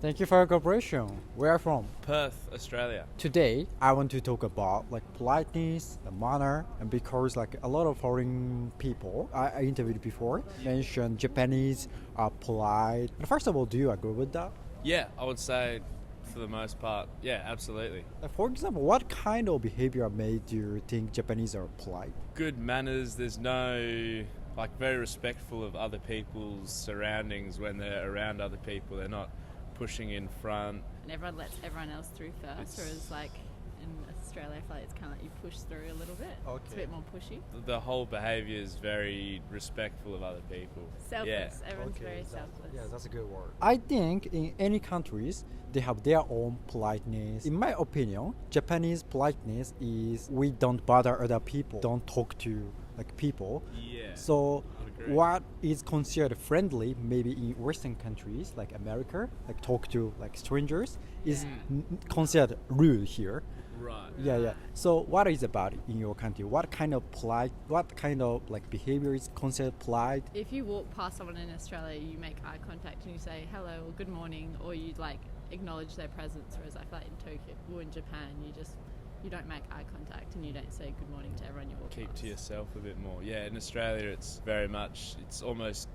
Thank you for your cooperation. Where are you from? Perth, Australia. Today, I want to talk about politeness, the manner, and because a lot of foreign people I interviewed before mentioned Japanese are polite. First of all, do you agree with that? Yeah, I would say for the most part, yeah, absolutely. For example, what kind of behavior made you think Japanese are polite? Good manners, there's no, very respectful of other people's surroundings when they're around other people. They're not pushing in front. And everyone lets everyone else through first, whereas in Australia, I feel like it's kind of you push through a little bit. Okay. It's a bit more pushy. The whole behaviour is very respectful of other people. Selfless. Yeah. Everyone's very selfless. Yeah, that's a good word. I think in any countries, they have their own politeness. In my opinion, Japanese politeness is we don't bother other people, don't talk to people. Yeah. So what is considered friendly, maybe in Western countries like America, talk to strangers, is considered rude here. Right. Yeah. So what is about it in your country? What kind of behavior is considered polite? If you walk past someone in Australia, you make eye contact and you say hello or good morning, or you acknowledge their presence. Whereas I feel like in Tokyo or in Japan, you don't make eye contact and you don't say good morning to everyone you walk Keep past. to yourself a bit more. Yeah, in Australia it's almost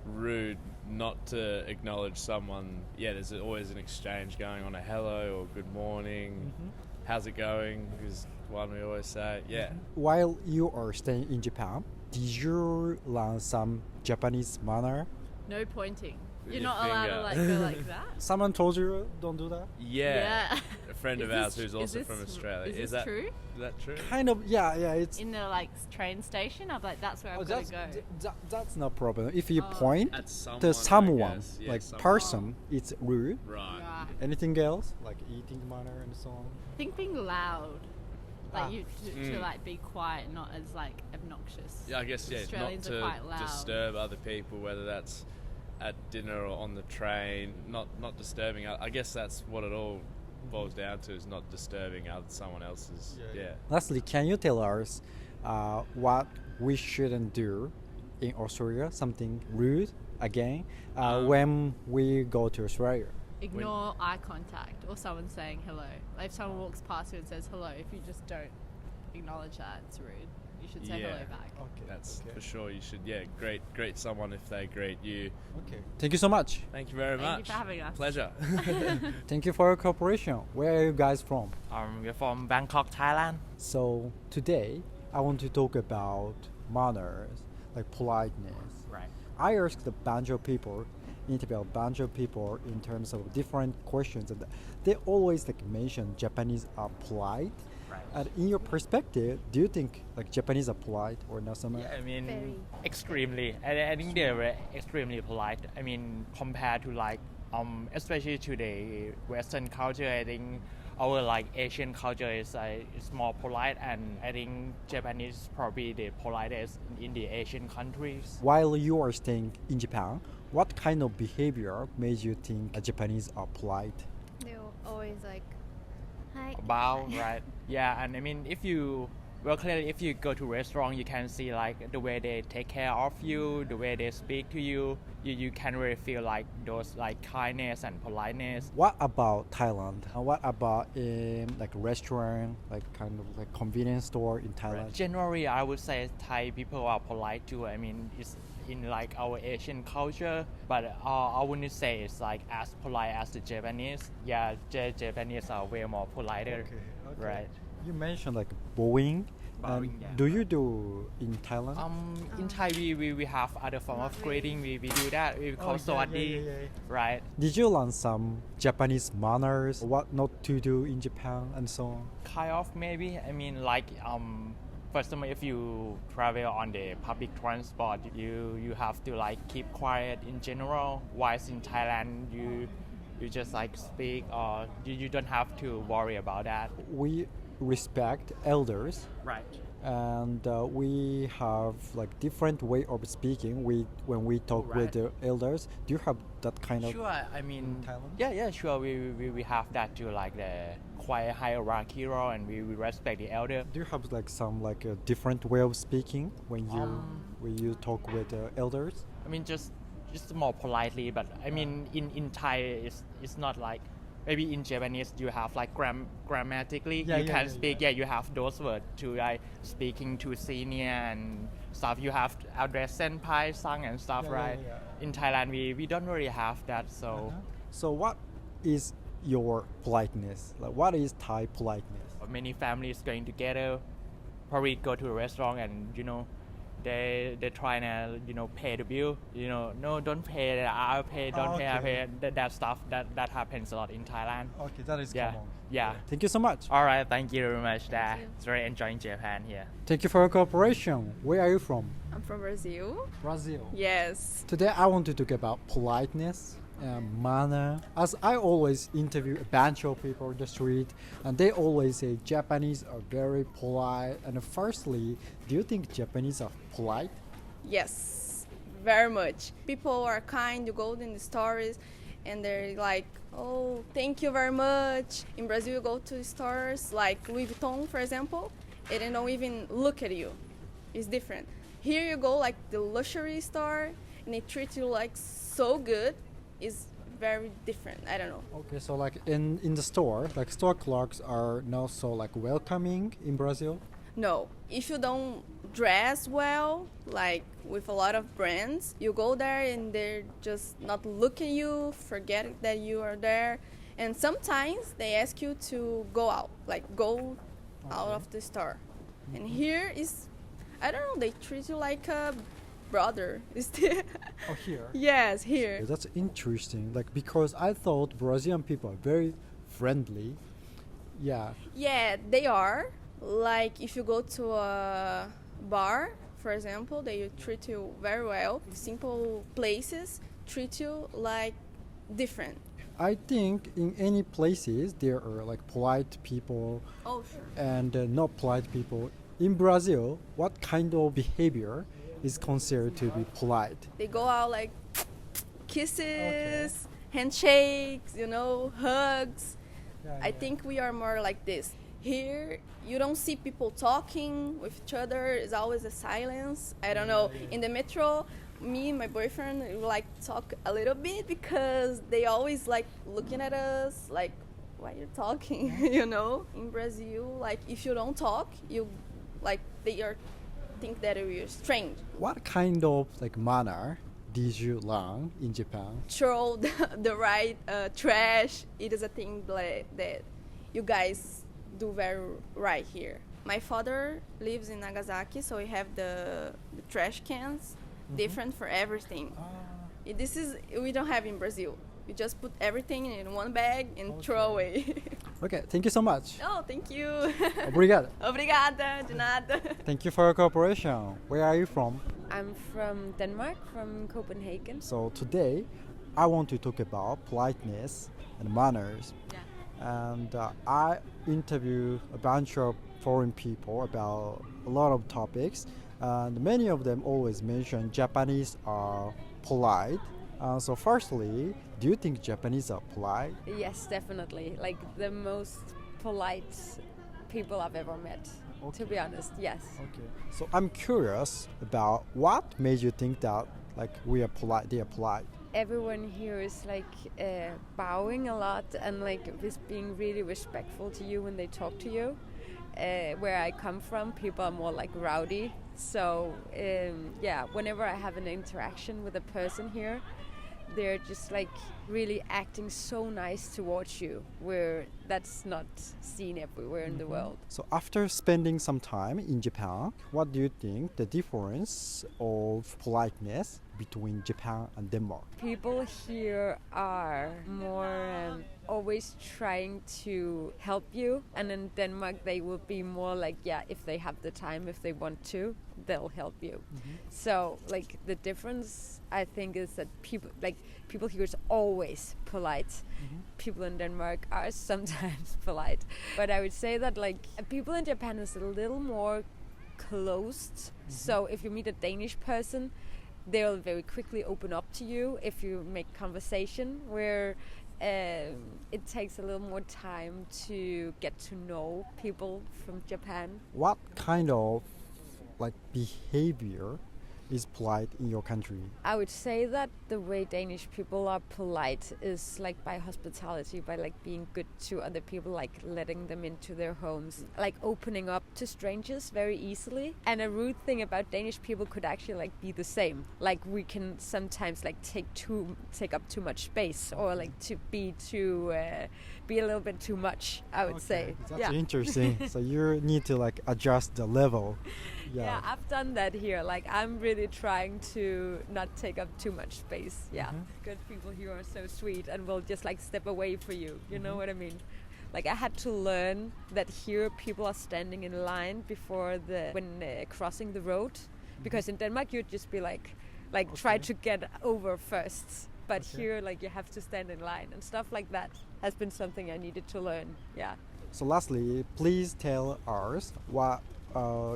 rude not to acknowledge someone. Yeah, there's always an exchange going on, a hello or good morning. How's it going is one we always say. Yeah. While you are staying in Japan, did you learn some Japanese manner? No pointing. You're your not allowed to go like that. Someone told you don't do that? Yeah. A friend of ours who's also from Australia. Is that true? Is that true? Kind of, yeah. It's in the train station. I'm that's where I've got to go. That's no problem. If you point At someone, to someone, I guess. Yeah, someone. person, it's rude. Right. Yeah. Anything else, eating manner and so on? I think being loud. To be quiet, not as obnoxious. Yeah, I guess Australians not are quite to loud. disturb other people, whether that's at dinner or on the train. Not disturbing. I guess that's what it all boils down to, is not disturbing someone else's. Yeah. Lastly, can you tell us what we shouldn't do in Australia? Something rude again when we go to Australia. Ignore eye contact or someone saying hello. If someone walks past you and says hello, if you just don't acknowledge that, it's rude. You should say hello back. Okay. That's for sure. You should, greet someone if they greet you. Okay. Thank you so much. Thank you very much. Thank you for having us. Pleasure. Thank you for your cooperation. Where are you guys from? We're from Bangkok, Thailand. So today, I want to talk about manners, politeness. Right. I asked interview a bunch of people in terms of different questions, and they always mention Japanese are polite. Right. And in your perspective, do you think Japanese are polite or not so much? Yeah, Very. extremely. I think they're extremely polite. Compared to especially to the Western culture, I think our Asian culture is more polite, and I think Japanese probably the politest in the Asian countries. While you are staying in Japan, what kind of behavior made you think Japanese are polite? They're always hi. Bow, right? Yeah, and if you clearly if you go to restaurant, you can see the way they take care of you, the way they speak to you. You can really feel those kindness and politeness. What about Thailand? What about in restaurant, convenience store in Thailand? Right. Generally, I would say Thai people are polite too. It's in our Asian culture, but I wouldn't say it's as polite as the Japanese. Yeah, Japanese are way more politer. Okay. Right. You mentioned bowing. Bowing, yeah. Do you do in Thailand? In Thai we have other form of greeting. We do that. We call sawadi. Yeah. Right. Did you learn some Japanese manners? What not to do in Japan and so on? Kind of maybe. First of all, if you travel on the public transport, you have to keep quiet in general. Whilst in Thailand, you just speak, or you don't have to worry about that. We respect elders. Right. And we have different way of speaking. When we talk with the elders, do you have that kind of? Sure. in Thailand? Yeah. Sure. We have that too, the quite hierarchical, and we respect the elder. Do you have some a different way of speaking when you talk with elders? Just just more politely. But I mean, in Thai, it's not like. Maybe in Japanese you have like grammatically you can speak. You have those words to like speaking to senior and stuff. You have to address senpai, sang and stuff, right? In Thailand we don't really have that. So So what is your politeness? Like what is Thai politeness? many families going together, probably go to a restaurant and they try to pay the bill. No, don't pay. I'll pay. Don't pay. I pay. That stuff that happens a lot in Thailand. Okay, that is Yeah. common. Yeah. Thank you so much. All right. Thank you very much. Thank you. It's very enjoying Japan here. Thank you for your cooperation. Where are you from? I'm from Brazil. Brazil. Yes. Today I want to talk about politeness and manner. As I always interview a bunch of people on the street, and they always say Japanese are very polite. And firstly, do you think Japanese are polite? Yes. Very much. People are kind. You go in the stores and they're like, oh, thank you very much. In Brazil, you go to stores like Louis Vuitton, for example, and they don't even look at you. It's different. Here you go like the luxury store and they treat you like so good. It's very different. I don't know. Okay, so like in the store, like store clerks are not so like welcoming in Brazil. No, if you don't dress well, like with a lot of brands, you go there and they're just not looking at you, forget that you are there. And sometimes they ask you to go out, like go out of the store. And here is, I don't know, they treat you like a brother. Oh, here. Yes, here. That's interesting. Like because I thought Brazilian people are very friendly. Yeah. Yeah, they are. Like if you go to a bar, for example, they treat you very well. Simple places treat you like different. I think in any places there are like polite people Oh, sure. and not polite people. In Brazil, what kind of behavior is considered to be polite? They go out like kisses, handshakes, hugs. I think we are more like this. Here, you don't see people talking with each other. It's always a silence. I don't know. In the metro, me and my boyfriend we like talk a little bit because they always like looking at us like, why are you talking? In Brazil, like if you don't talk, you like they are think that you're strange. What kind of like manner did you learn in Japan? Throw the right trash. It is a thing that you guys do very right here. My father lives in Nagasaki, so we have the trash cans, different for everything. We don't have in Brazil. You just put everything in one bag and throw away. Okay, thank you so much. Oh, thank you. Obrigado. Obrigada, de nada. Thank you for your cooperation. Where are you from? I'm from Denmark, from Copenhagen. So today, I want to talk about politeness and manners. Yeah. And I interview a bunch of foreign people about a lot of topics, and many of them always mention Japanese are polite. So firstly, do you think Japanese are polite? Yes, definitely. Like the most polite people I've ever met. Okay. To be honest, yes. Okay. So I'm curious about what made you think that like we are polite, they are polite. Everyone here is like bowing a lot and like just being really respectful to you when they talk to you. Where I come from, people are more like rowdy. So whenever I have an interaction with a person here, they're just like really acting so nice towards you, where that's not seen everywhere in the world. So after spending some time in Japan, what do you think the difference of politeness between Japan and Denmark? People here are more always trying to help you, and in Denmark they will be more like, if they have the time, if they want to, they'll help you. So like the difference I think is that people here is always polite. People in Denmark are sometimes polite, but I would say that like people in Japan is a little more closed. So if you meet a Danish person, they'll very quickly open up to you if you make conversation, where it takes a little more time to get to know people from Japan. What kind of like behavior is polite in your country? I would say that the way Danish people are polite is like by hospitality, by like being good to other people, like letting them into their homes, like opening up to strangers very easily. And a rude thing about Danish people could actually like be the same. Like we can sometimes like take up too much space, or like to be a little bit too much, I would say. That's interesting. So you need to like adjust the level. Yeah, I've done that here. Like I'm really trying to not take up too much space. Yeah, good people here are so sweet and will just like step away for you. You know what I mean? Like I had to learn that here people are standing in line before when crossing the road, because in Denmark you'd just be like try to get over first. But here, like you have to stand in line and stuff like that has been something I needed to learn. Yeah. So lastly, please tell us what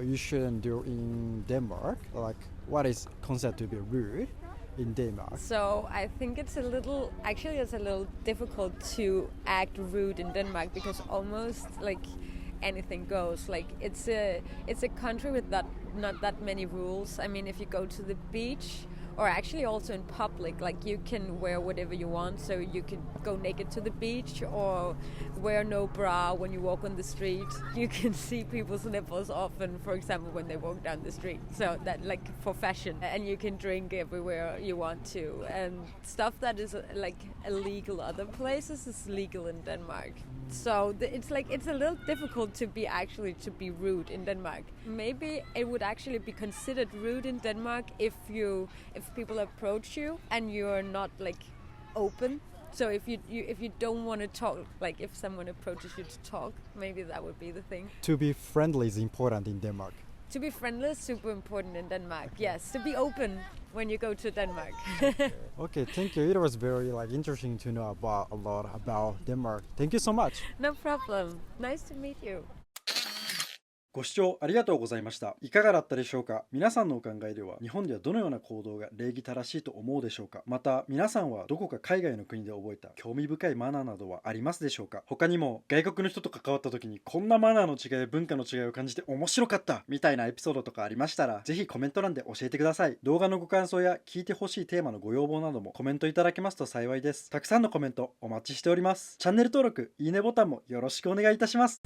you shouldn't do in Denmark. Like what is considered to be rude in Denmark? So I think it's a little difficult to act rude in Denmark, because almost like anything goes. Like it's a country with not that many rules. I mean, if you go to the beach, or actually also in public, like you can wear whatever you want, so you can go naked to the beach or wear no bra when you walk on the street. You can see people's nipples often, for example, when they walk down the street, so that like for fashion. And you can drink everywhere you want to, and stuff that is like illegal other places is legal in Denmark. So it's a little difficult to be rude in Denmark. Maybe it would actually be considered rude in Denmark if people approach you and you're not like open. So if you don't want to talk, like if someone approaches you to talk, maybe that would be the thing. To be friendly is important in Denmark. To be friendly is super important in Denmark. Yes, to be open when you go to Denmark. Okay, thank you. It was very interesting to know a lot about Denmark. Thank you so much. No problem. Nice to meet you. ご視聴ありがとうございました。いかがだったでしょうか。皆さんのお考えでは日本ではどのような行動が礼儀正しいと思うでしょうか。また皆さんはどこか海外の国で覚えた興味深いマナーなどはありますでしょうか。他にも外国の人と関わった時にこんなマナーの違い、文化の違いを感じて面白かったみたいなエピソードとかありましたら、ぜひコメント欄で教えてください。動画のご感想や聞いてほしいテーマのご要望などもコメントいただけますと幸いです。たくさんのコメントお待ちしております。チャンネル登録、いいねボタンもよろしくお願いいたします。